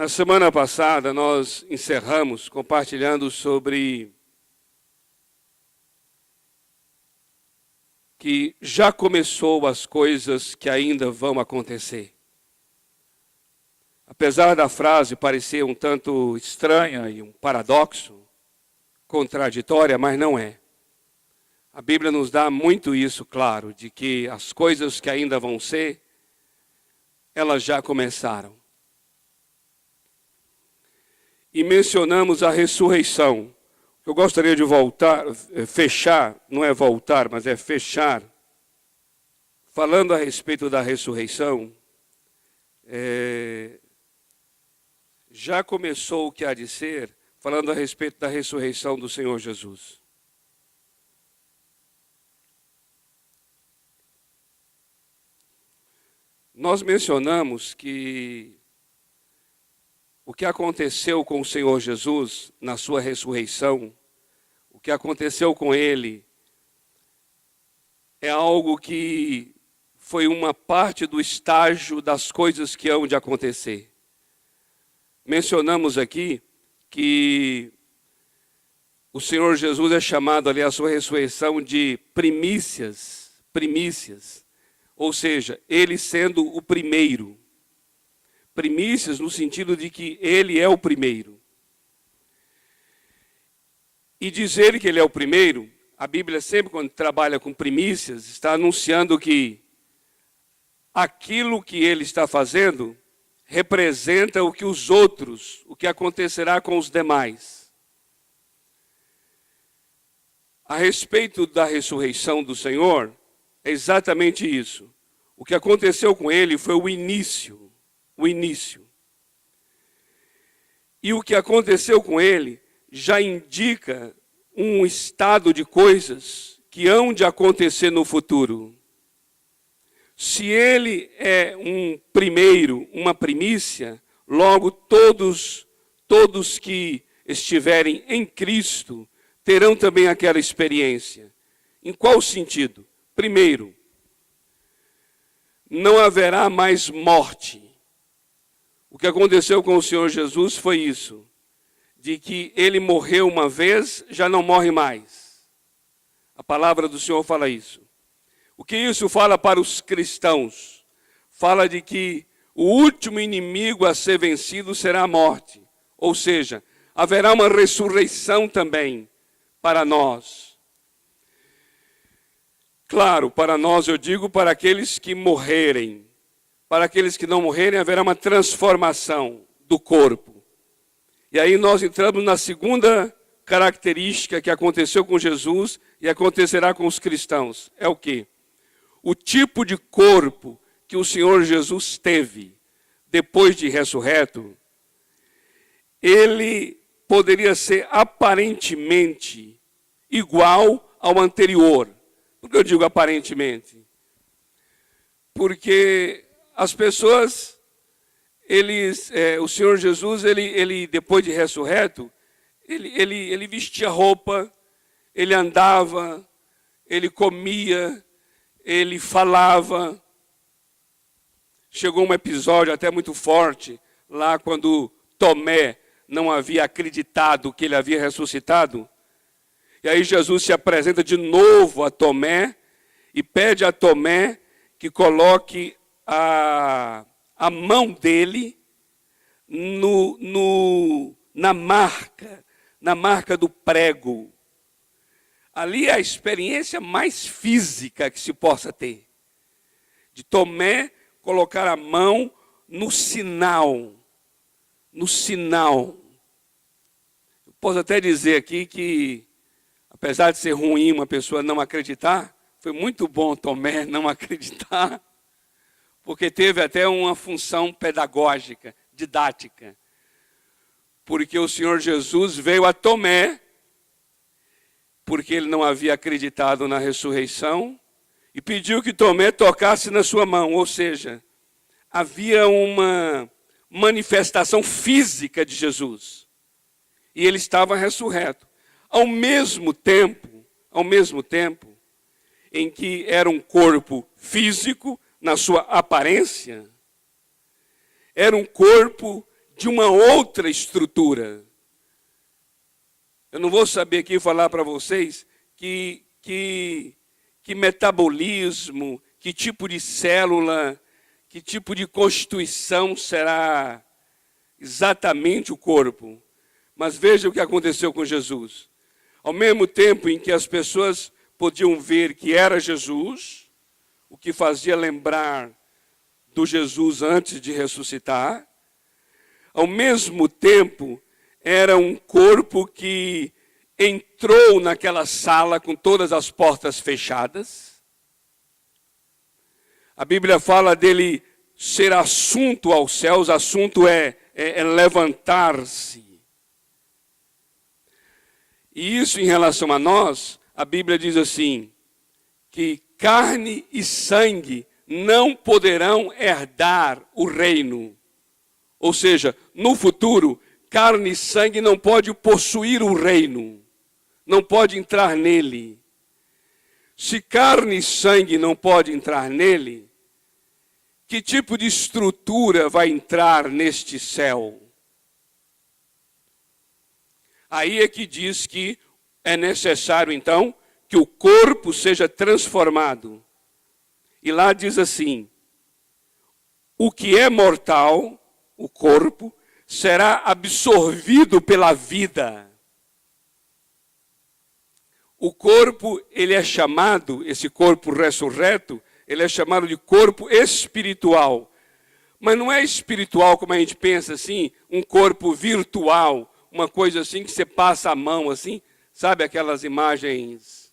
Na semana passada, nós encerramos compartilhando sobre que já começou as coisas que ainda vão acontecer. Apesar da frase parecer um tanto estranha e um paradoxo, contraditória, mas não é. A Bíblia nos dá muito isso claro, de que as coisas que ainda vão ser, elas já começaram. E mencionamos a ressurreição. Eu gostaria de fechar, não é voltar, mas é fechar, falando a respeito da ressurreição. Já começou o que há de ser, falando a respeito da ressurreição do Senhor Jesus. Nós mencionamos que o que aconteceu com o Senhor Jesus na sua ressurreição, o que aconteceu com ele, é algo que foi uma parte do estágio das coisas que hão de acontecer. Mencionamos aqui que o Senhor Jesus é chamado ali a sua ressurreição de primícias, ou seja, ele sendo o primeiro. Primícias no sentido de que ele é o primeiro. E dizer que ele é o primeiro, a Bíblia sempre quando trabalha com primícias, está anunciando que aquilo que ele está fazendo representa o que os outros, o que acontecerá com os demais. A respeito da ressurreição do Senhor, é exatamente isso. O que aconteceu com ele foi o início. E o que aconteceu com ele já indica um estado de coisas que hão de acontecer no futuro. Se ele é um primeiro, uma primícia, logo todos que estiverem em Cristo terão também aquela experiência. Em qual sentido? Primeiro, não haverá mais morte. O que aconteceu com o Senhor Jesus foi isso, de que ele morreu uma vez, já não morre mais. A palavra do Senhor fala isso. O que isso fala para os cristãos? Fala de que o último inimigo a ser vencido será a morte. Ou seja, haverá uma ressurreição também para nós. Claro, para nós eu digo para aqueles que morrerem. Para aqueles que não morrerem, haverá uma transformação do corpo. E aí nós entramos na segunda característica que aconteceu com Jesus e acontecerá com os cristãos. É o quê? O tipo de corpo que o Senhor Jesus teve depois de ressurreto, ele poderia ser aparentemente igual ao anterior. Por que eu digo aparentemente? Porque as pessoas, o Senhor Jesus, ele depois de ressurreto, ele vestia roupa, ele andava, ele comia, ele falava. Chegou um episódio até muito forte, lá quando Tomé não havia acreditado que ele havia ressuscitado. E aí Jesus se apresenta de novo a Tomé e pede a Tomé que coloque a mão dele na marca do prego. Ali é a experiência mais física que se possa ter. De Tomé colocar a mão no sinal. Eu posso até dizer aqui que, apesar de ser ruim uma pessoa não acreditar, foi muito bom Tomé não acreditar, porque teve até uma função pedagógica, didática. Porque o Senhor Jesus veio a Tomé, porque ele não havia acreditado na ressurreição, e pediu que Tomé tocasse na sua mão. Ou seja, havia uma manifestação física de Jesus. E ele estava ressurreto. Ao mesmo tempo em que era um corpo físico, na sua aparência, era um corpo de uma outra estrutura. Eu não vou saber aqui falar para vocês que metabolismo, que tipo de célula, que tipo de constituição será exatamente o corpo. Mas veja o que aconteceu com Jesus. Ao mesmo tempo em que as pessoas podiam ver que era Jesus, o que fazia lembrar do Jesus antes de ressuscitar, ao mesmo tempo era um corpo que entrou naquela sala com todas as portas fechadas. A Bíblia fala dele ser assunto aos céus, assunto é levantar-se. E isso em relação a nós, a Bíblia diz assim, que carne e sangue não poderão herdar o reino. Ou seja, no futuro, carne e sangue não pode possuir o reino, não pode entrar nele. Se carne e sangue não pode entrar nele, que tipo de estrutura vai entrar neste céu? Aí é que diz que é necessário, então, que o corpo seja transformado. E lá diz assim, o que é mortal, o corpo, será absorvido pela vida. O corpo, ele é chamado, esse corpo ressurreto, ele é chamado de corpo espiritual. Mas não é espiritual como a gente pensa assim, um corpo virtual, uma coisa assim que você passa a mão assim, sabe aquelas imagens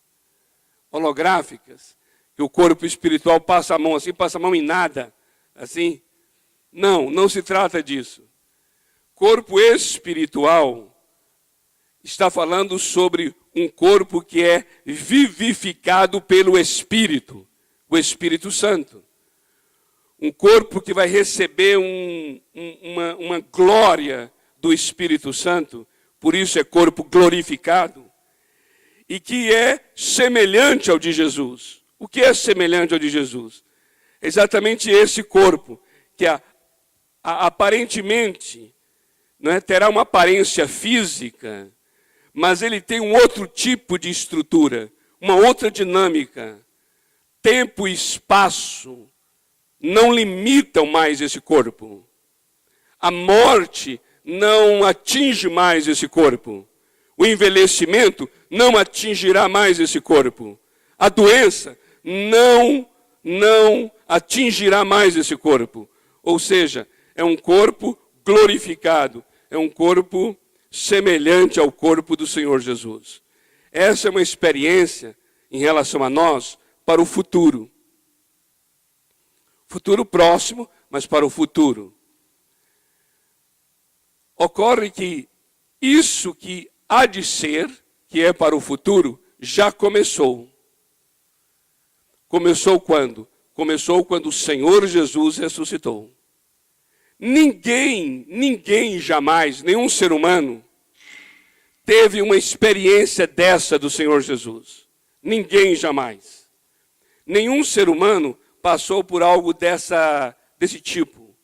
holográficas? Que o corpo espiritual passa a mão assim, passa a mão em nada, assim. Não se trata disso. Corpo espiritual está falando sobre um corpo que é vivificado pelo Espírito, o Espírito Santo. Um corpo que vai receber uma glória do Espírito Santo, por isso é corpo glorificado, e que é semelhante ao de Jesus. O que é semelhante ao de Jesus? Exatamente esse corpo, que aparentemente terá uma aparência física, mas ele tem um outro tipo de estrutura, uma outra dinâmica. Tempo e espaço não limitam mais esse corpo. A morte não atinge mais esse corpo. O envelhecimento não atingirá mais esse corpo. A doença não atingirá mais esse corpo. Ou seja, é um corpo glorificado, é um corpo semelhante ao corpo do Senhor Jesus. Essa é uma experiência em relação a nós para o futuro. Futuro próximo, mas para o futuro. Ocorre que isso que há de ser, que é para o futuro, já começou. Começou quando? Começou quando o Senhor Jesus ressuscitou. Ninguém jamais, nenhum ser humano, teve uma experiência dessa do Senhor Jesus. Ninguém jamais. Nenhum ser humano passou por algo desse tipo.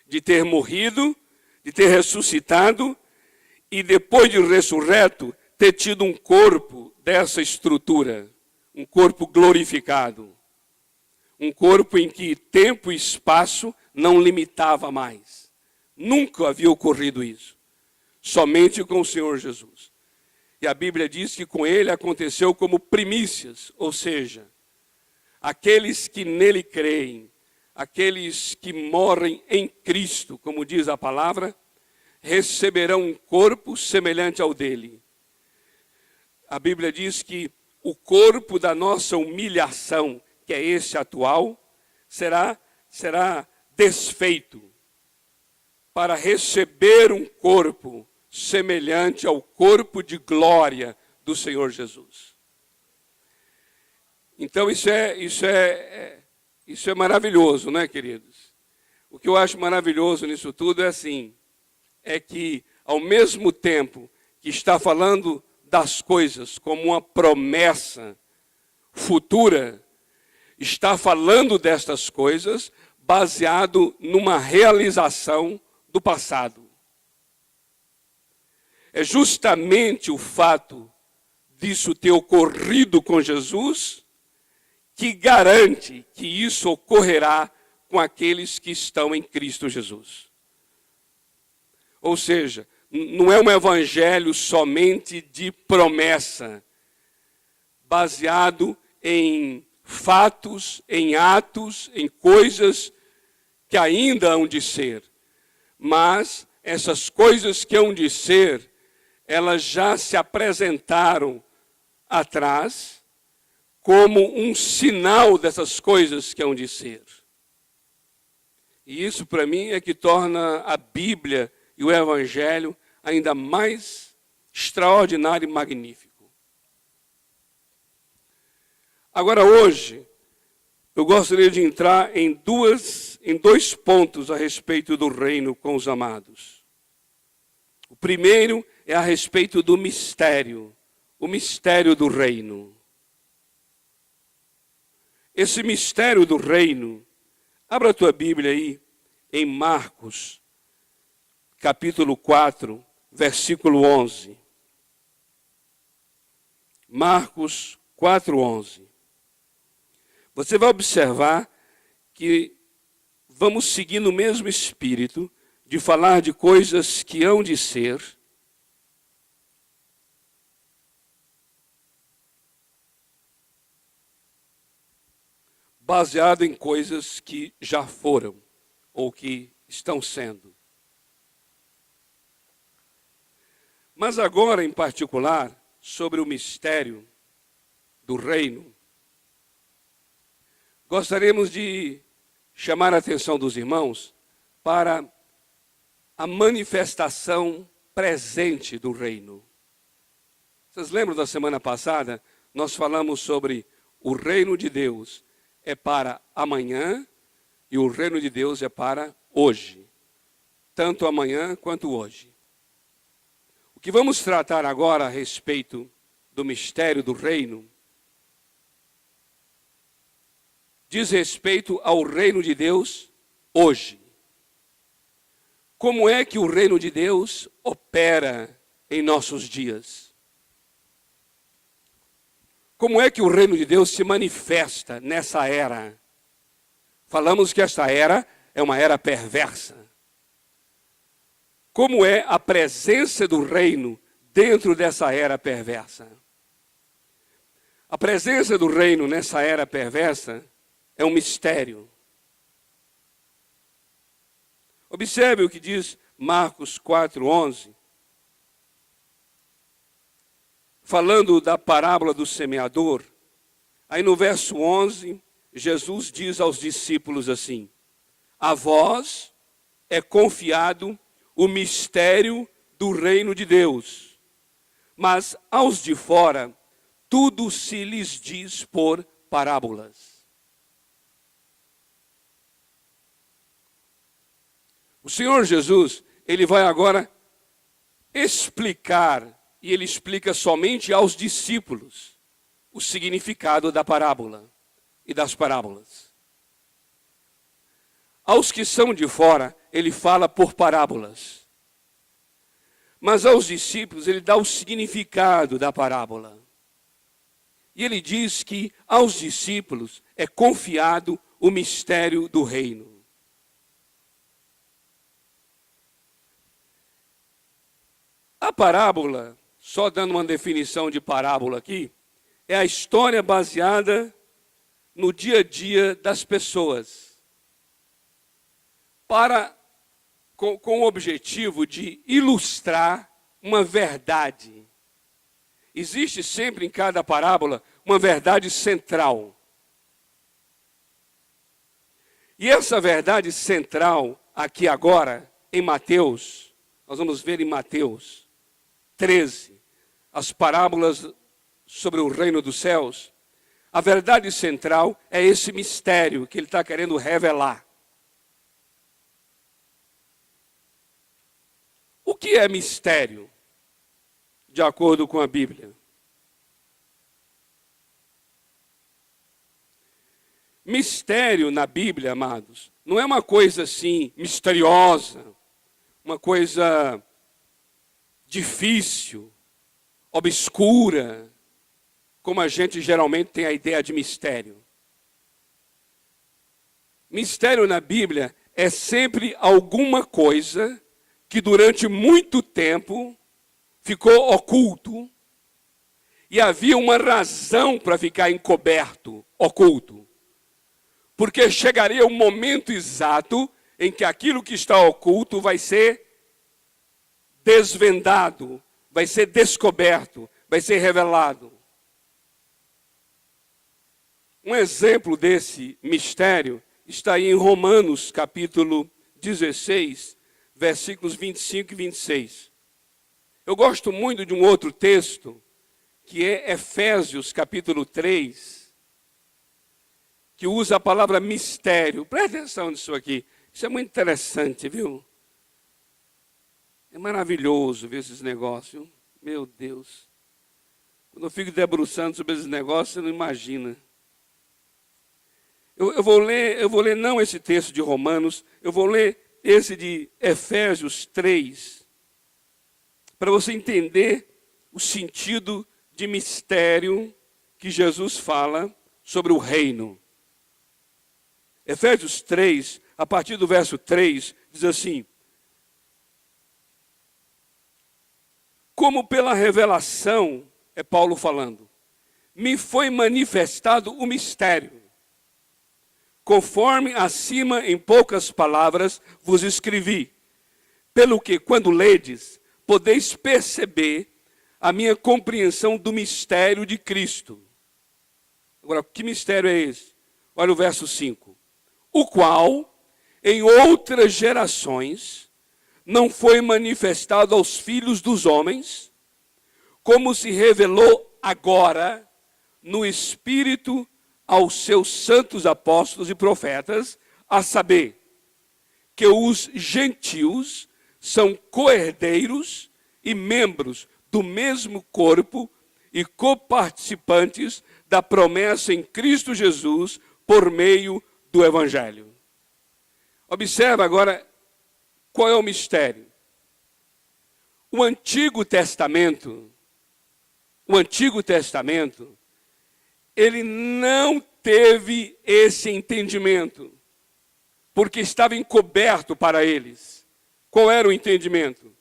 De ter morrido, de ter ressuscitado, e depois de ressurreto, ter tido um corpo dessa estrutura. Um corpo glorificado. Um corpo em que tempo e espaço não limitava mais. Nunca havia ocorrido isso. Somente com o Senhor Jesus. E a Bíblia diz que com ele aconteceu como primícias, ou seja, aqueles que nele creem, aqueles que morrem em Cristo, como diz a palavra, receberão um corpo semelhante ao dele. A Bíblia diz que o corpo da nossa humilhação, que é esse atual, será desfeito para receber um corpo semelhante ao corpo de glória do Senhor Jesus. Então isso é maravilhoso, né, queridos? O que eu acho maravilhoso nisso tudo é que ao mesmo tempo que está falando das coisas como uma promessa futura, está falando destas coisas baseado numa realização do passado. É justamente o fato disso ter ocorrido com Jesus que garante que isso ocorrerá com aqueles que estão em Cristo Jesus. Ou seja, não é um evangelho somente de promessa, baseado em fatos, em atos, em coisas que ainda hão de ser. Mas essas coisas que hão de ser, elas já se apresentaram atrás como um sinal dessas coisas que hão de ser. E isso, para mim, é que torna a Bíblia e o Evangelho ainda mais extraordinário e magnífico. Agora, hoje, eu gostaria de entrar em dois pontos a respeito do reino com os amados. O primeiro é a respeito do mistério, o mistério do reino. Esse mistério do reino, abra a tua Bíblia aí, em Marcos, capítulo 4, versículo 11. Marcos 4, 11. Você vai observar que vamos seguir no mesmo espírito de falar de coisas que hão de ser, baseado em coisas que já foram ou que estão sendo. Mas agora, em particular, sobre o mistério do reino, gostaríamos de chamar a atenção dos irmãos para a manifestação presente do reino. Vocês lembram da semana passada? Nós falamos sobre o reino de Deus é para amanhã e o reino de Deus é para hoje. Tanto amanhã quanto hoje. O que vamos tratar agora a respeito do mistério do reino diz respeito ao reino de Deus hoje. Como é que o reino de Deus opera em nossos dias? Como é que o reino de Deus se manifesta nessa era? Falamos que esta era é uma era perversa. Como é a presença do reino dentro dessa era perversa? A presença do reino nessa era perversa é um mistério. Observe o que diz Marcos 4:11. Falando da parábola do semeador, aí no verso 11, Jesus diz aos discípulos assim: a vós é confiado o mistério do reino de Deus, mas aos de fora tudo se lhes diz por parábolas. O Senhor Jesus, ele vai agora explicar, e ele explica somente aos discípulos, o significado da parábola e das parábolas. Aos que são de fora, ele fala por parábolas. Mas aos discípulos, ele dá o significado da parábola. E ele diz que aos discípulos é confiado o mistério do reino. A parábola, só dando uma definição de parábola aqui, é a história baseada no dia a dia das pessoas, com o objetivo de ilustrar uma verdade. Existe sempre em cada parábola uma verdade central. E essa verdade central, aqui agora, em Mateus, nós vamos ver em Mateus 13, as parábolas sobre o reino dos céus. A verdade central é esse mistério que ele está querendo revelar. O que é mistério, de acordo com a Bíblia? Mistério na Bíblia, amados, não é uma coisa assim misteriosa, uma coisa difícil, obscura, como a gente geralmente tem a ideia de mistério. Mistério na Bíblia é sempre alguma coisa que durante muito tempo ficou oculto e havia uma razão para ficar encoberto, oculto. Porque chegaria um momento exato em que aquilo que está oculto vai ser desvendado, vai ser descoberto, vai ser revelado. Um exemplo desse mistério está aí em Romanos, capítulo 16, versículos 25 e 26. Eu gosto muito de um outro texto, que é Efésios, capítulo 3, que usa a palavra mistério. Presta atenção nisso aqui. Isso é muito interessante, viu? É maravilhoso ver esses negócios. Meu Deus. Quando eu fico debruçando sobre esses negócios, você não imagina. Eu vou ler não esse texto de Romanos, eu vou ler esse de Efésios 3, para você entender o sentido de mistério que Jesus fala sobre o reino. Efésios 3, a partir do verso 3, diz assim: como pela revelação, é Paulo falando, me foi manifestado o mistério, conforme acima em poucas palavras vos escrevi, pelo que, quando ledes, podeis perceber a minha compreensão do mistério de Cristo. Agora, que mistério é esse? Olha o verso 5. O qual, em outras gerações, não foi manifestado aos filhos dos homens, como se revelou agora no Espírito aos seus santos apóstolos e profetas, a saber, que os gentios são co-herdeiros e membros do mesmo corpo e coparticipantes da promessa em Cristo Jesus por meio do Evangelho. Observa agora qual é o mistério. O Antigo Testamento, ele não teve esse entendimento, porque estava encoberto para eles. Qual era o entendimento?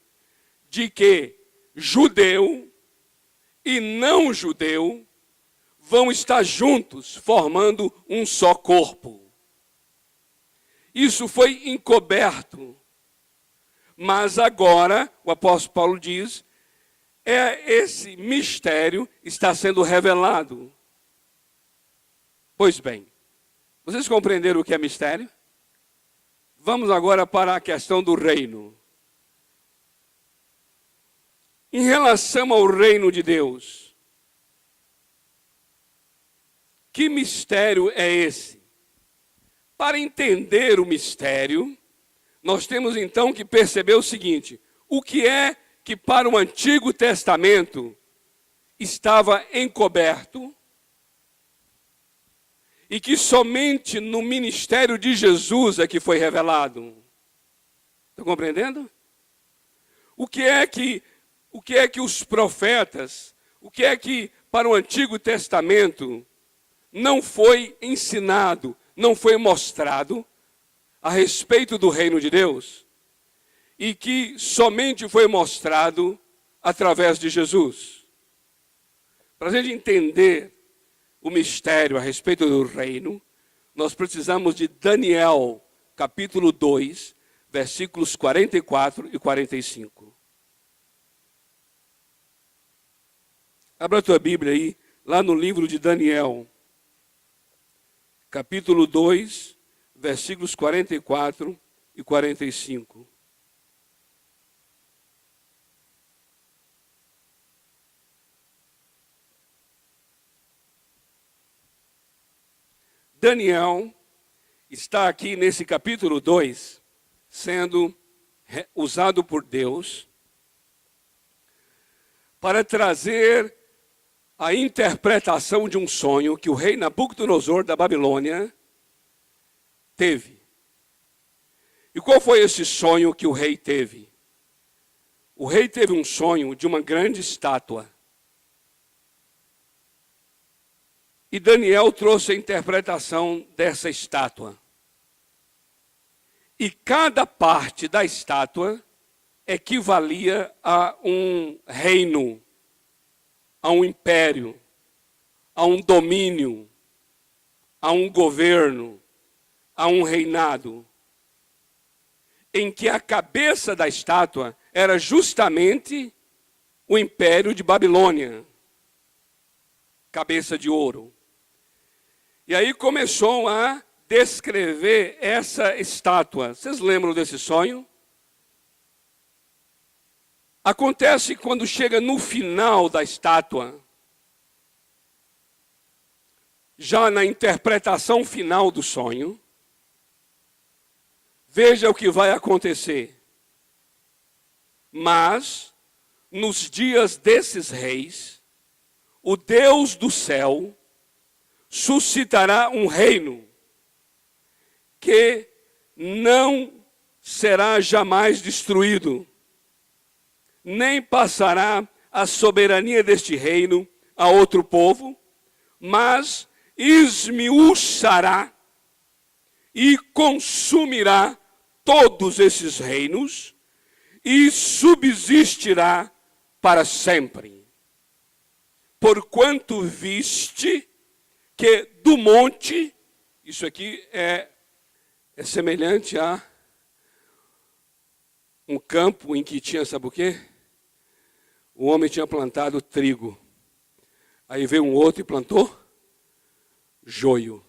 De que judeu e não judeu vão estar juntos, formando um só corpo. Isso foi encoberto. Mas agora, o apóstolo Paulo diz, esse mistério está sendo revelado. Pois bem, vocês compreenderam o que é mistério? Vamos agora para a questão do reino. Em relação ao reino de Deus, que mistério é esse? Para entender o mistério, nós temos então que perceber o seguinte: o que é que para o Antigo Testamento estava encoberto e que somente no ministério de Jesus é que foi revelado? Estão compreendendo? O que é que os profetas, o que é que para o Antigo Testamento não foi ensinado, não foi mostrado a respeito do reino de Deus, e que somente foi mostrado através de Jesus? Para a gente entender o mistério a respeito do reino, nós precisamos de Daniel, capítulo 2, versículos 44 e 45. Abra a tua Bíblia aí, lá no livro de Daniel, capítulo 2, versículos 44 e 45. Daniel está aqui nesse capítulo 2, sendo usado por Deus para trazer a interpretação de um sonho que o rei Nabucodonosor da Babilônia teve. E qual foi esse sonho que o rei teve? O rei teve um sonho de uma grande estátua. E Daniel trouxe a interpretação dessa estátua. E cada parte da estátua equivalia a um reino, a um império, a um domínio, a um governo, a um reinado, em que a cabeça da estátua era justamente o império de Babilônia, cabeça de ouro. E aí começou a descrever essa estátua. Vocês lembram desse sonho? Acontece que quando chega no final da estátua, já na interpretação final do sonho, veja o que vai acontecer. Mas, nos dias desses reis, o Deus do céu suscitará um reino que não será jamais destruído, nem passará a soberania deste reino a outro povo, mas esmiuçará e consumirá todos esses reinos e subsistirá para sempre. Porquanto viste que do monte, isso aqui é semelhante a um campo em que tinha, sabe o quê? O homem tinha plantado trigo. Aí veio um outro e plantou joio.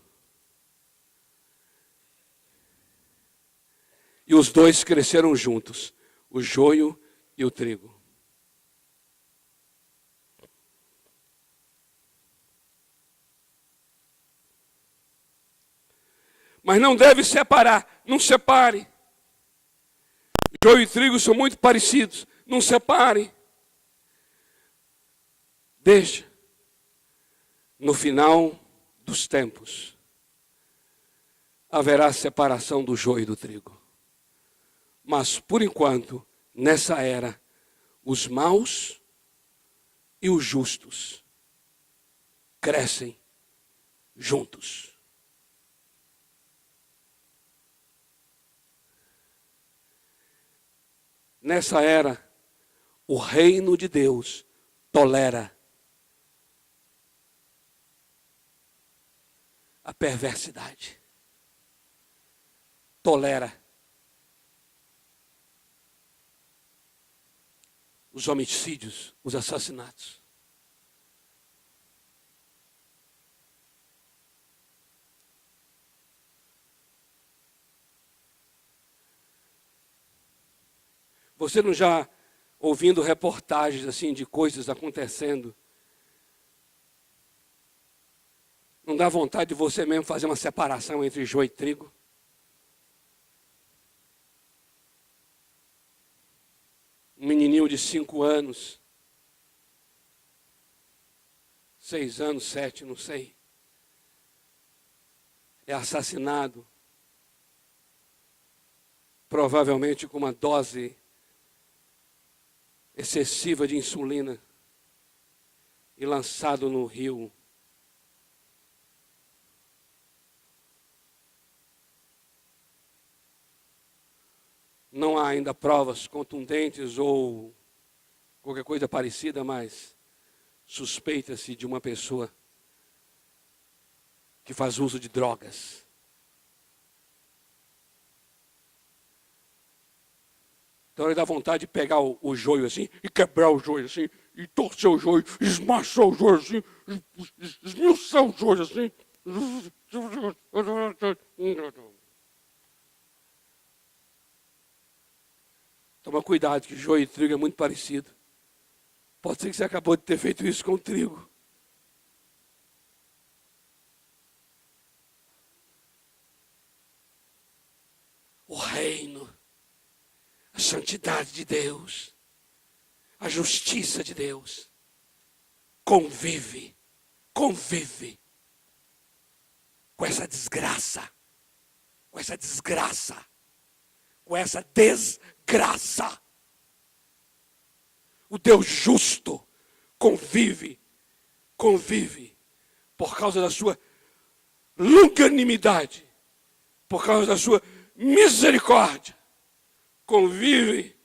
E os dois cresceram juntos, o joio e o trigo. Mas não deve separar, não separe. Joio e trigo são muito parecidos, não separe. Deixa. No final dos tempos, haverá separação do joio e do trigo. Mas, por enquanto, nessa era, os maus e os justos crescem juntos. Nessa era, o reino de Deus tolera a perversidade. Tolera os homicídios, os assassinatos. Você não já ouvindo reportagens assim de coisas acontecendo, não dá vontade de você mesmo fazer uma separação entre joio e trigo? Um menininho de 5 anos, 6 anos, 7, não sei, é assassinado, provavelmente com uma dose excessiva de insulina e lançado no rio. Não há ainda provas contundentes ou qualquer coisa parecida, mas suspeita-se de uma pessoa que faz uso de drogas. Então ele dá vontade de pegar o joio assim, e quebrar o joio assim, e torcer o joio, esmachar o joio assim, esmiuçar o joio assim. Toma cuidado, que joio e trigo é muito parecido. Pode ser que você acabou de ter feito isso com o trigo. O reino, a santidade de Deus, a justiça de Deus, convive com essa desgraça, com essa desgraça. O Deus justo convive por causa da sua longanimidade, por causa da sua misericórdia. Convive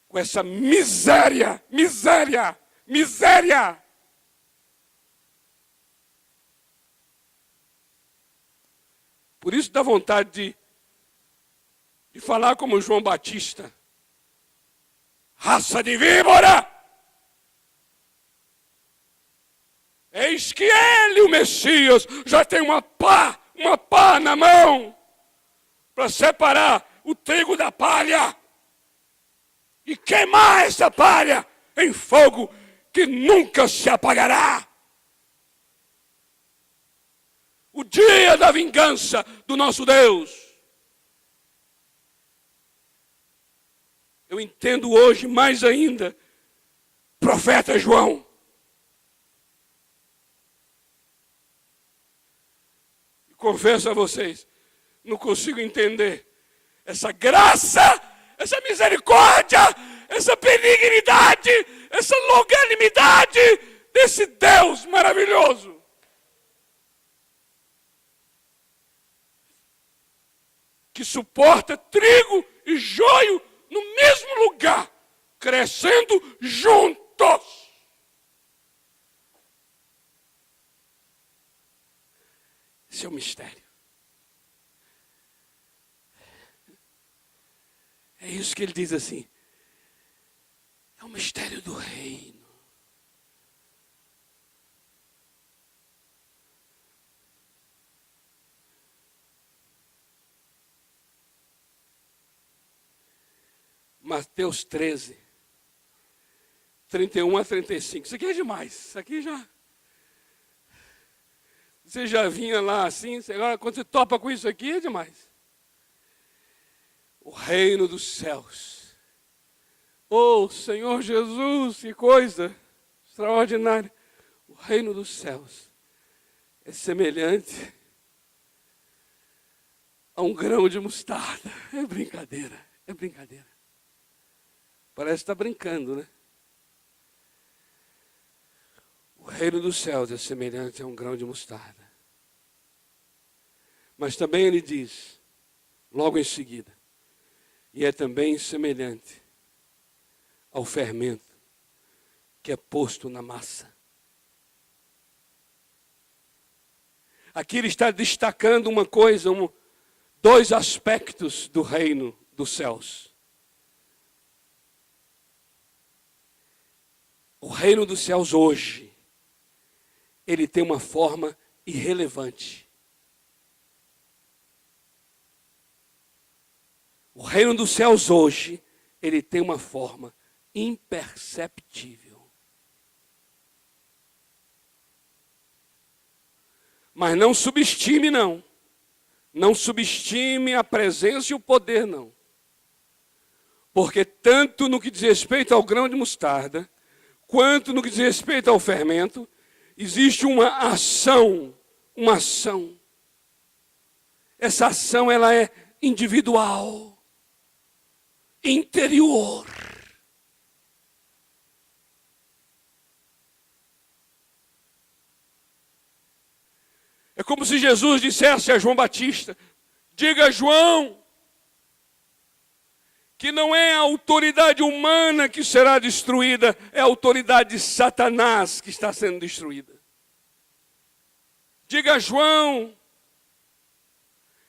com essa miséria. Por isso dá vontade de falar como João Batista. Raça de víbora! Eis que ele, o Messias, já tem uma pá na mão para separar o trigo da palha e queimar essa palha em fogo que nunca se apagará. O dia da vingança do nosso Deus. Eu entendo hoje mais ainda, profeta João. E confesso a vocês, não consigo entender essa graça, essa misericórdia, essa benignidade, essa longanimidade desse Deus maravilhoso. Que suporta trigo e joio no mesmo lugar, crescendo juntos. Esse é o mistério. É isso que ele diz assim. É o mistério do reino. Mateus 13, 31 a 35. Isso aqui é demais. Isso aqui já... Você já vinha lá assim, agora quando você topa com isso aqui é demais. O reino dos céus. Oh, Senhor Jesus, que coisa extraordinária. O reino dos céus é semelhante a um grão de mostarda. É brincadeira, é brincadeira. Parece que está brincando, né? O reino dos céus é semelhante a um grão de mostarda. Mas também ele diz, logo em seguida, e é também semelhante ao fermento que é posto na massa. Aqui ele está destacando uma coisa, dois aspectos do reino dos céus. O reino dos céus hoje, ele tem uma forma irrelevante. O reino dos céus hoje, ele tem uma forma imperceptível. Mas não subestime, não. Não subestime a presença e o poder, não. Porque tanto no que diz respeito ao grão de mostarda, quanto no que diz respeito ao fermento, existe uma ação. Essa ação, ela é individual, interior. É como se Jesus dissesse a João Batista, diga a João, que não é a autoridade humana que será destruída, é a autoridade de Satanás que está sendo destruída. Diga a João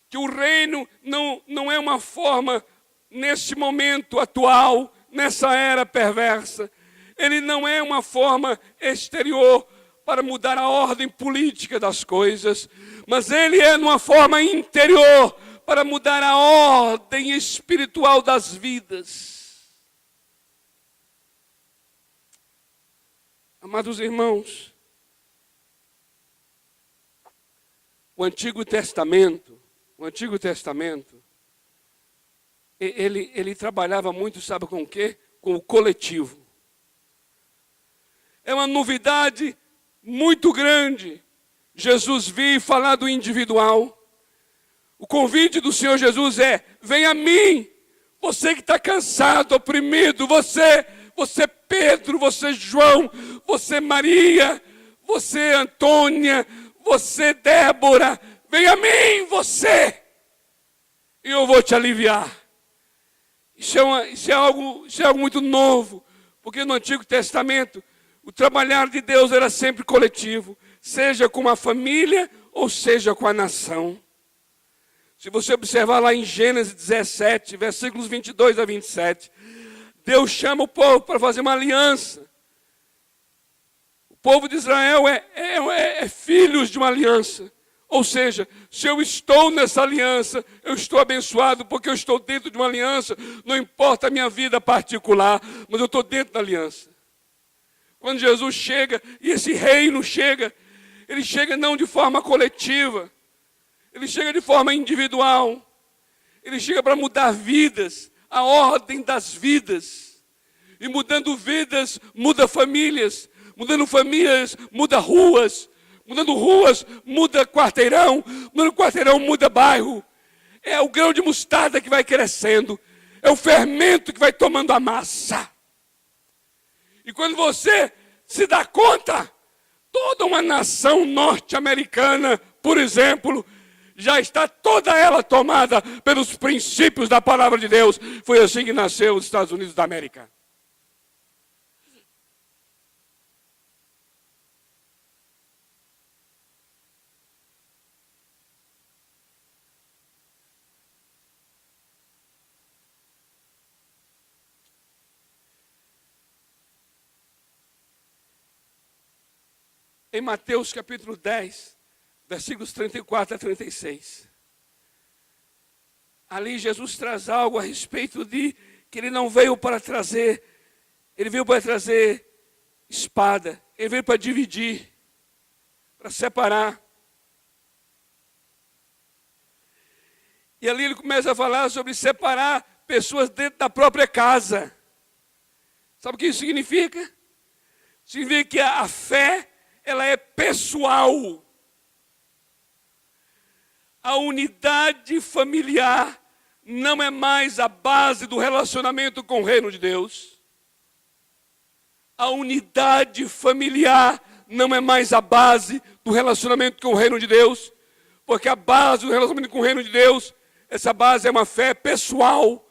que o reino não é uma forma, nesse momento atual, nessa era perversa, ele não é uma forma exterior para mudar a ordem política das coisas, mas ele é uma forma interior para mudar a ordem espiritual das vidas. Amados irmãos, o Antigo Testamento, ele trabalhava muito, sabe com o quê? Com o coletivo. É uma novidade muito grande. Jesus veio falar do individual. O convite do Senhor Jesus é, vem a mim, você que está cansado, oprimido, você você Pedro, você João, você Maria, você Antônia, você Débora, vem a mim, você, e eu vou te aliviar. Isso é algo muito novo, porque no Antigo Testamento o trabalhar de Deus era sempre coletivo, seja com a família ou seja com a nação. Se você observar lá em Gênesis 17, versículos 22 a 27, Deus chama o povo para fazer uma aliança. O povo de Israel é filhos de uma aliança. Ou seja, se eu estou nessa aliança, eu estou abençoado porque eu estou dentro de uma aliança. Não importa a minha vida particular, mas eu estou dentro da aliança. Quando Jesus chega, e esse reino chega, ele chega não de forma coletiva, ele chega de forma individual. Ele chega para mudar vidas, a ordem das vidas. E mudando vidas, muda famílias. Mudando famílias, muda ruas. Mudando ruas, muda quarteirão. Mudando quarteirão, muda bairro. É o grão de mostarda que vai crescendo. É o fermento que vai tomando a massa. E quando você se dá conta, toda uma nação norte-americana, por exemplo, já está toda ela tomada pelos princípios da palavra de Deus. Foi assim que nasceu os Estados Unidos da América. Em Mateus capítulo 10, versículos 34 a 36. Ali Jesus traz algo a respeito de que ele não veio para trazer, ele veio para trazer espada, ele veio para dividir, para separar. E ali ele começa a falar sobre separar pessoas dentro da própria casa. Sabe o que isso significa? Significa que a fé, ela é pessoal. A unidade familiar não é mais a base do relacionamento com o reino de Deus. A unidade familiar não é mais a base do relacionamento com o reino de Deus, porque a base do relacionamento com o reino de Deus, essa base é uma fé pessoal,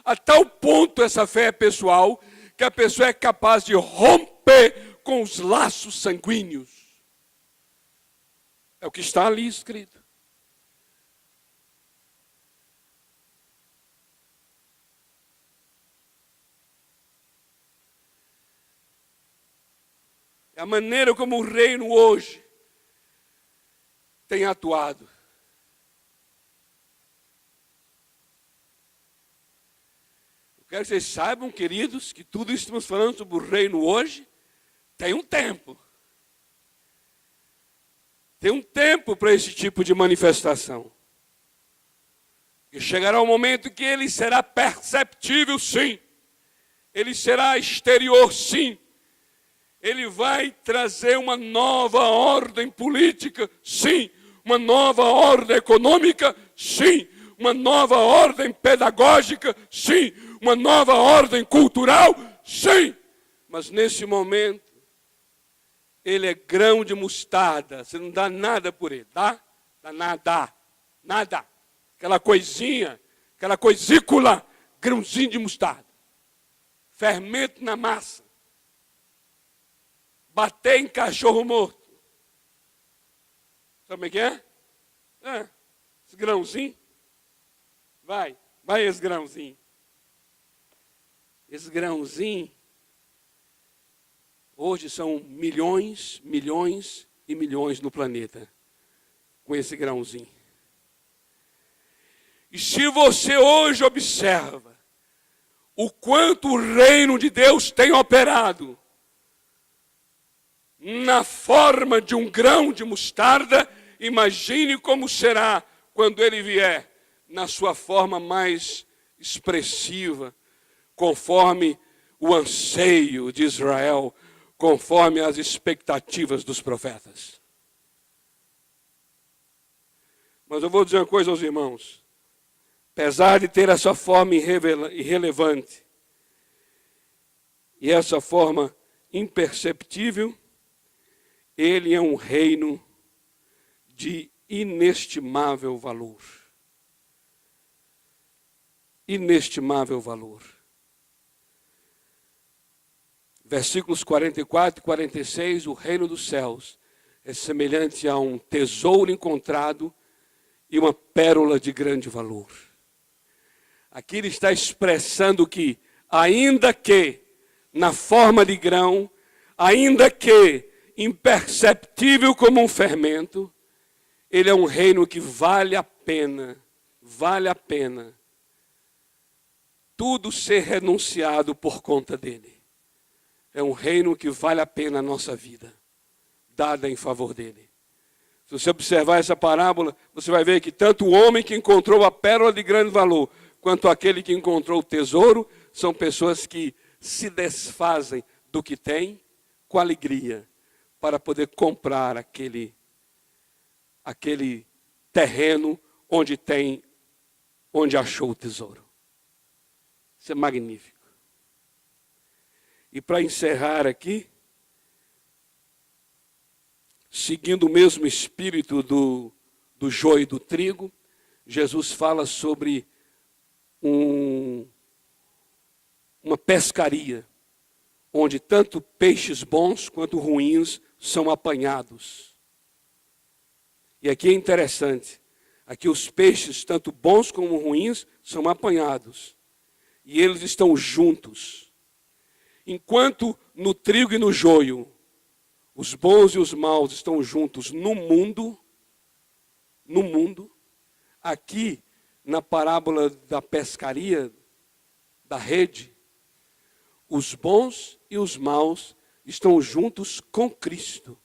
a tal ponto essa fé é pessoal, que a pessoa é capaz de romper com os laços sanguíneos. É o que está ali escrito. É a maneira como o reino hoje tem atuado. Eu quero que vocês saibam, queridos, que tudo isso que estamos falando sobre o reino hoje tem um tempo. Tem um tempo para esse tipo de manifestação. E chegará o momento que ele será perceptível, sim. Ele será exterior, sim. Ele vai trazer uma nova ordem política, sim. Uma nova ordem econômica, sim. Uma nova ordem pedagógica, sim. Uma nova ordem cultural, sim. Mas nesse momento, ele é grão de mostarda. Você não dá nada por ele, dá? Dá nada. Nada. Aquela coisinha, aquela coisícula, grãozinho de mostarda. Fermento na massa. Bater em cachorro morto. Sabe o que é? Esse grãozinho. Vai esse grãozinho. Esse grãozinho. Hoje são milhões, milhões e milhões no planeta. Com esse grãozinho. E se você hoje observa o quanto o reino de Deus tem operado na forma de um grão de mostarda, imagine como será quando ele vier na sua forma mais expressiva, conforme o anseio de Israel, conforme as expectativas dos profetas. Mas eu vou dizer uma coisa aos irmãos. Apesar de ter essa forma irrelevante, E essa forma imperceptível, ele é um reino de inestimável valor. Inestimável valor. Versículos 44 e 46, o reino dos céus é semelhante a um tesouro encontrado e uma pérola de grande valor. Aqui ele está expressando que, ainda que na forma de grão, ainda que imperceptível como um fermento, ele é um reino que vale a pena tudo ser renunciado por conta dele. É um reino que vale a pena a nossa vida, dada em favor dele. Se você observar essa parábola, você vai ver que tanto o homem que encontrou a pérola de grande valor, quanto aquele que encontrou o tesouro, são pessoas que se desfazem do que têm com alegria, para poder comprar aquele terreno onde achou o tesouro. Isso é magnífico. E para encerrar aqui, seguindo o mesmo espírito do joio e do trigo, Jesus fala sobre uma pescaria, onde tanto peixes bons quanto ruins são apanhados. E aqui é interessante, aqui os peixes, tanto bons como ruins, são apanhados. E eles estão juntos. Enquanto no trigo e no joio, os bons e os maus estão juntos no mundo, aqui na parábola da pescaria, da rede, os bons e os maus estão juntos com Cristo,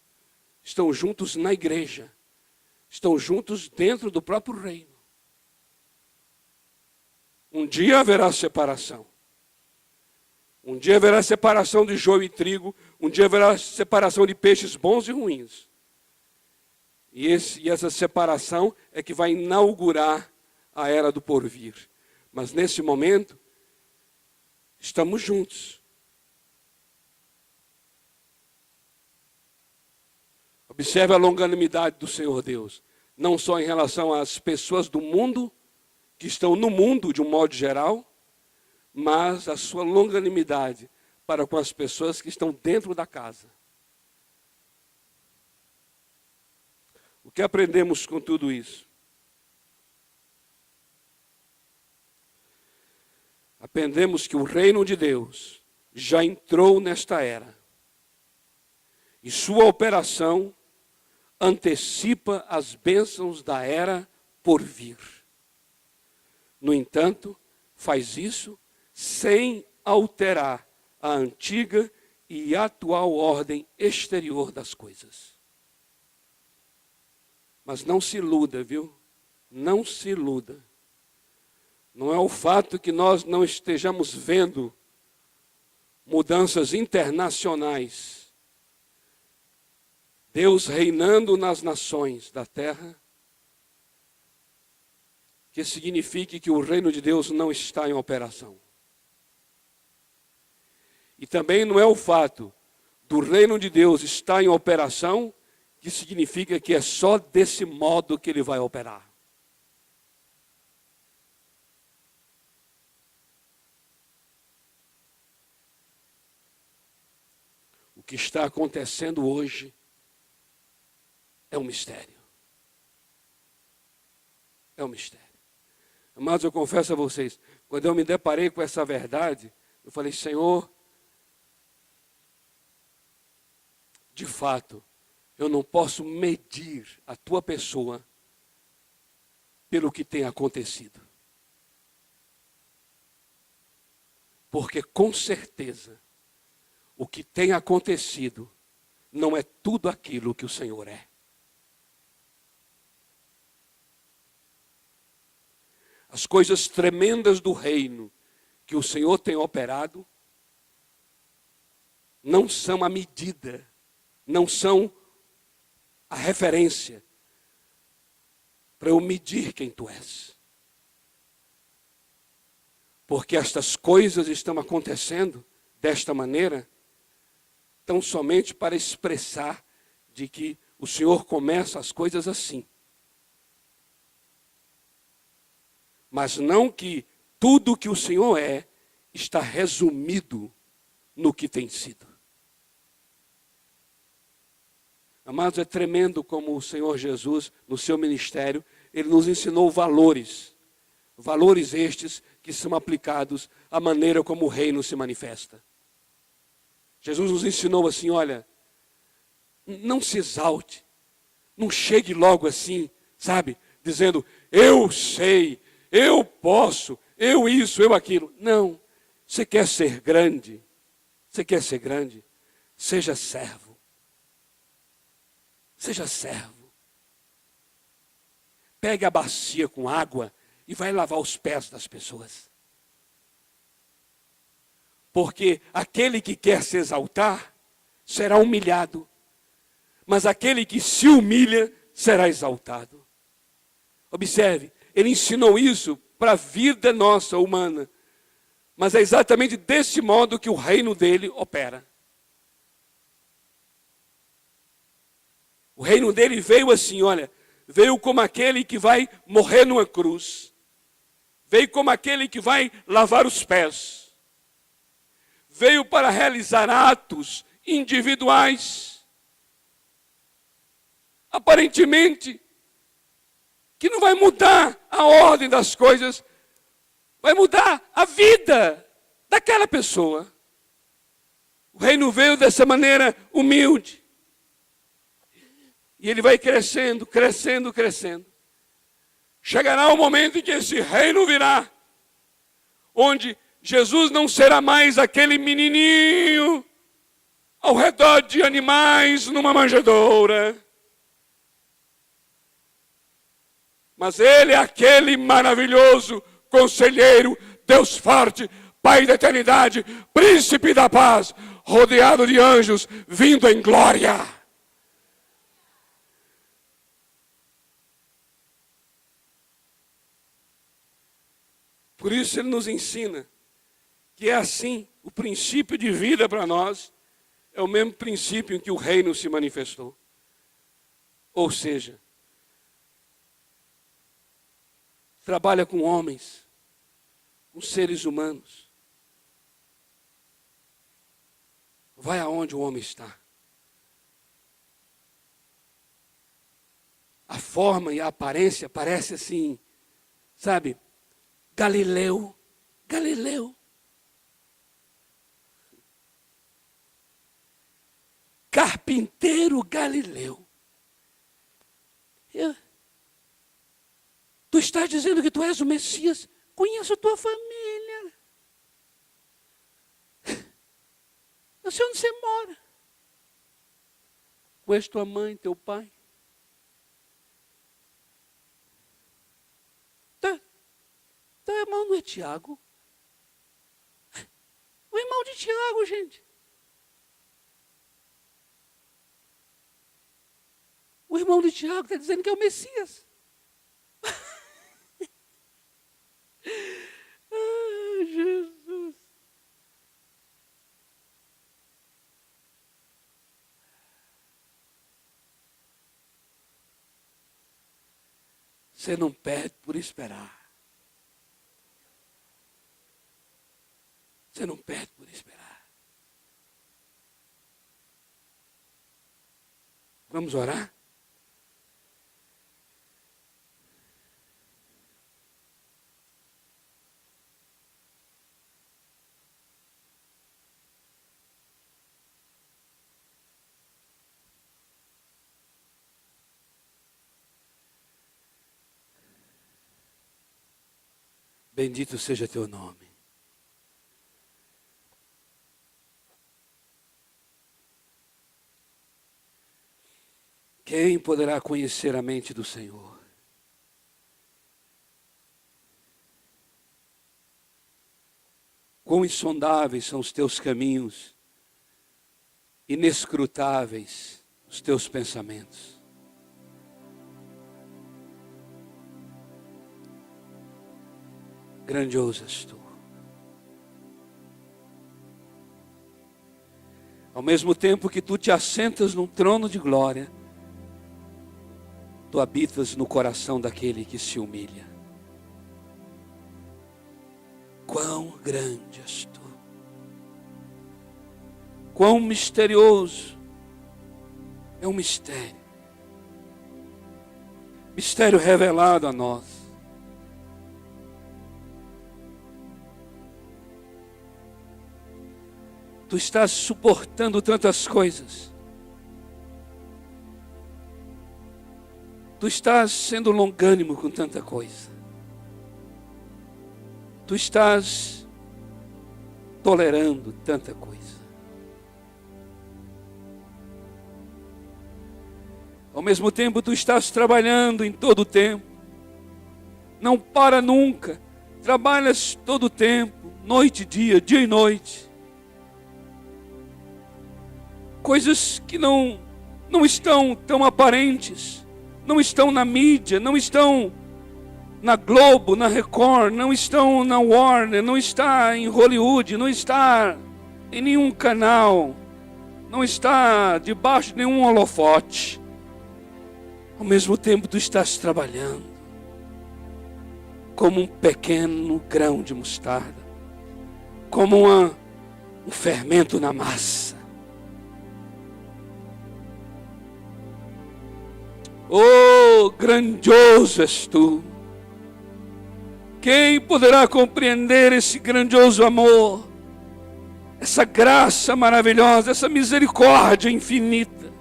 estão juntos na igreja, estão juntos dentro do próprio reino. Um dia haverá separação. Um dia haverá separação de joio e trigo, um dia haverá separação de peixes bons e ruins. E essa separação é que vai inaugurar a era do porvir. Mas nesse momento, estamos juntos. Observe a longanimidade do Senhor Deus. Não só em relação às pessoas do mundo, que estão no mundo de um modo geral, mas a sua longanimidade para com as pessoas que estão dentro da casa. O que aprendemos com tudo isso? Aprendemos que o reino de Deus já entrou nesta era. E sua operação antecipa as bênçãos da era por vir. No entanto, faz isso sem alterar a antiga e atual ordem exterior das coisas. Mas não se iluda, viu? Não se iluda. Não é o fato que nós não estejamos vendo mudanças internacionais, Deus reinando nas nações da terra, que signifique que o reino de Deus não está em operação. E também não é o fato do reino de Deus estar em operação que significa que é só desse modo que ele vai operar. O que está acontecendo hoje é um mistério. É um mistério. Amados, eu confesso a vocês, quando eu me deparei com essa verdade, eu falei, Senhor, de fato, eu não posso medir a tua pessoa pelo que tem acontecido. Porque com certeza, o que tem acontecido não é tudo aquilo que o Senhor é. As coisas tremendas do reino que o Senhor tem operado não são a medida, não são a referência para eu medir quem tu és. Porque estas coisas estão acontecendo desta maneira, tão somente para expressar de que o Senhor começa as coisas assim. Mas não que tudo que o Senhor é está resumido no que tem sido. Amados, é tremendo como o Senhor Jesus, no seu ministério, Ele nos ensinou valores. Valores estes que são aplicados à maneira como o reino se manifesta. Jesus nos ensinou assim, olha, não se exalte, não chegue logo assim, sabe, dizendo, eu sei, eu posso, eu isso, eu aquilo. Não, você quer ser grande, seja servo. Seja servo. Pegue a bacia com água e vai lavar os pés das pessoas. Porque aquele que quer se exaltar será humilhado, mas aquele que se humilha será exaltado. Observe, ele ensinou isso para a vida nossa humana, mas é exatamente desse modo que o reino dele opera. O reino dele veio assim, olha, veio como aquele que vai morrer numa cruz, veio como aquele que vai lavar os pés, veio para realizar atos individuais, aparentemente, que não vai mudar a ordem das coisas, vai mudar a vida daquela pessoa. O reino veio dessa maneira humilde. E ele vai crescendo, crescendo, crescendo. Chegará o momento em que esse reino virá, onde Jesus não será mais aquele menininho ao redor de animais numa manjedoura. Mas ele é aquele maravilhoso conselheiro, Deus forte, Pai da eternidade, príncipe da paz, rodeado de anjos, vindo em glória. Por isso ele nos ensina que é assim, o princípio de vida para nós é o mesmo princípio em que o reino se manifestou. Ou seja, trabalha com homens, com seres humanos. Vai aonde o homem está. A forma e a aparência parece assim, sabe? Galileu. Carpinteiro Galileu. Tu estás dizendo que tu és o Messias? Conheço a tua família. Eu sei onde você mora. Conheço tua mãe, teu pai. Teu irmão não é Tiago? O irmão de Tiago, gente. O irmão de Tiago está dizendo que é o Messias. Ah, Jesus. Você não perde por esperar. Você não perde por esperar. Vamos orar? Bendito seja teu nome. Quem poderá conhecer a mente do Senhor? Quão insondáveis são os teus caminhos, inescrutáveis os teus pensamentos. Grandioso és tu. Ao mesmo tempo que tu te assentas num trono de glória, tu habitas no coração daquele que se humilha. Quão grande és tu! Quão misterioso! É um mistério. Mistério revelado a nós. Tu estás suportando tantas coisas. Tu estás sendo longânimo com tanta coisa. Tu estás tolerando tanta coisa. Ao mesmo tempo, tu estás trabalhando em todo o tempo. Não para nunca. Trabalhas todo o tempo, noite e dia, dia e noite. Coisas que não estão tão aparentes, não estão na mídia, não estão na Globo, na Record, não estão na Warner, não está em Hollywood, não está em nenhum canal, não está debaixo de nenhum holofote. Ao mesmo tempo tu estás trabalhando como um pequeno grão de mostarda, como um fermento na massa. Oh, grandioso és tu! Quem poderá compreender esse grandioso amor, essa graça maravilhosa, essa misericórdia infinita,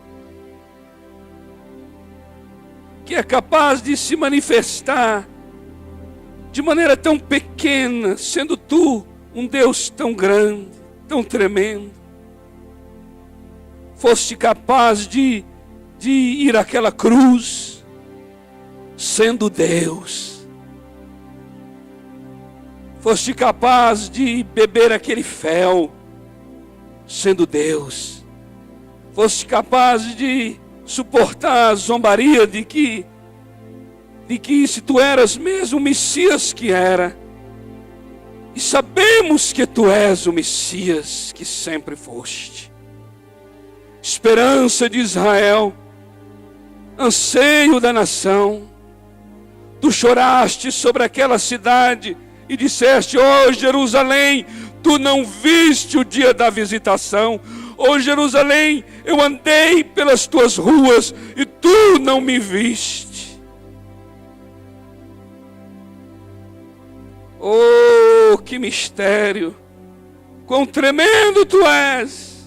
que é capaz de se manifestar de maneira tão pequena, sendo tu um Deus tão grande, tão tremendo. Foste capaz de ir àquela cruz, sendo Deus. Foste capaz de beber aquele fel, sendo Deus. Foste capaz de suportar a zombaria de que se tu eras mesmo o Messias que era. E sabemos que tu és o Messias que sempre foste. Esperança de Israel, anseio da nação. Tu choraste sobre aquela cidade e disseste: ó Jerusalém, tu não viste o dia da visitação. Ó Jerusalém, eu andei pelas tuas ruas e tu não me viste. Oh, que mistério! Quão tremendo tu és!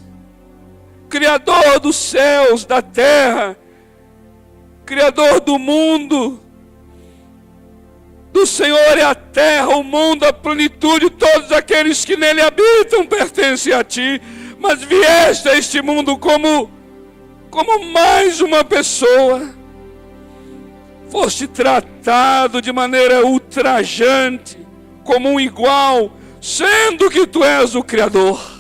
Criador dos céus, da terra, Criador do mundo. Do Senhor é a terra, o mundo, a plenitude, todos aqueles que nele habitam pertencem a ti. Mas vieste a este mundo como mais uma pessoa. Foste tratado de maneira ultrajante, como um igual, sendo que tu és o Criador.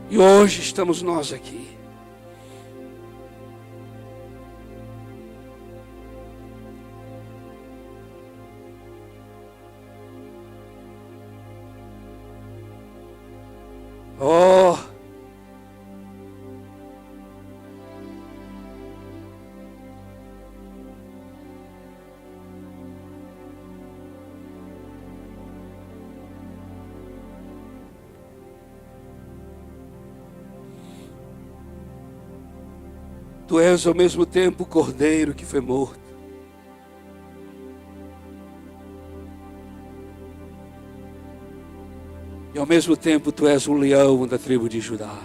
E hoje estamos nós aqui. Oh, tu és ao mesmo tempo o cordeiro que foi morto. E ao mesmo tempo tu és um leão da tribo de Judá.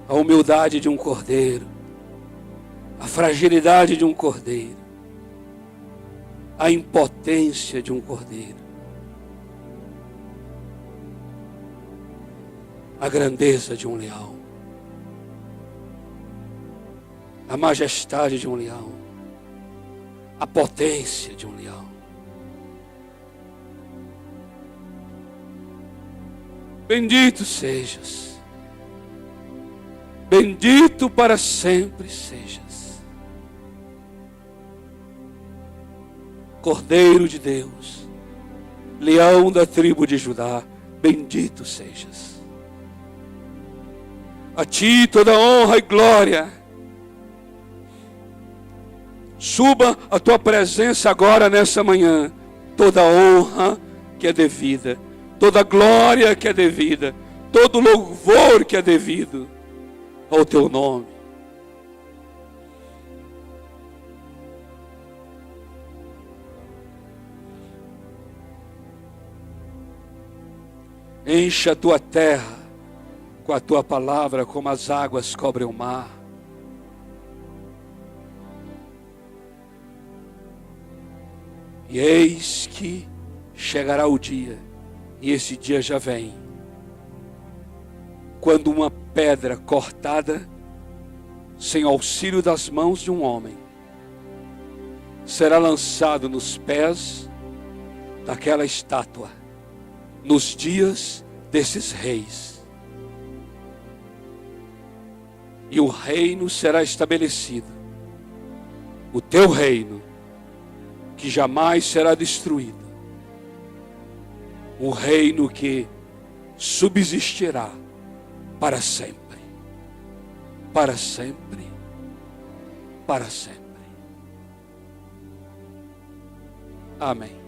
A humildade de um cordeiro, a fragilidade de um cordeiro, a impotência de um cordeiro. a grandeza de um leão, a majestade de um leão, a potência de um leão. Bendito sejas, bendito para sempre sejas, Cordeiro de Deus, Leão da tribo de Judá, bendito sejas. A ti toda honra e glória. Suba a tua presença agora nessa manhã, toda honra que é devida, toda glória que é devida, todo louvor que é devido ao teu nome. Encha a tua terra com a tua palavra, como as águas cobrem o mar. E eis que chegará o dia, e esse dia já vem, quando uma pedra cortada, sem auxílio das mãos de um homem, será lançado nos pés daquela estátua, nos dias desses reis. E o reino será estabelecido, o teu reino, que jamais será destruído, um reino que subsistirá para sempre, para sempre, para sempre. Amém.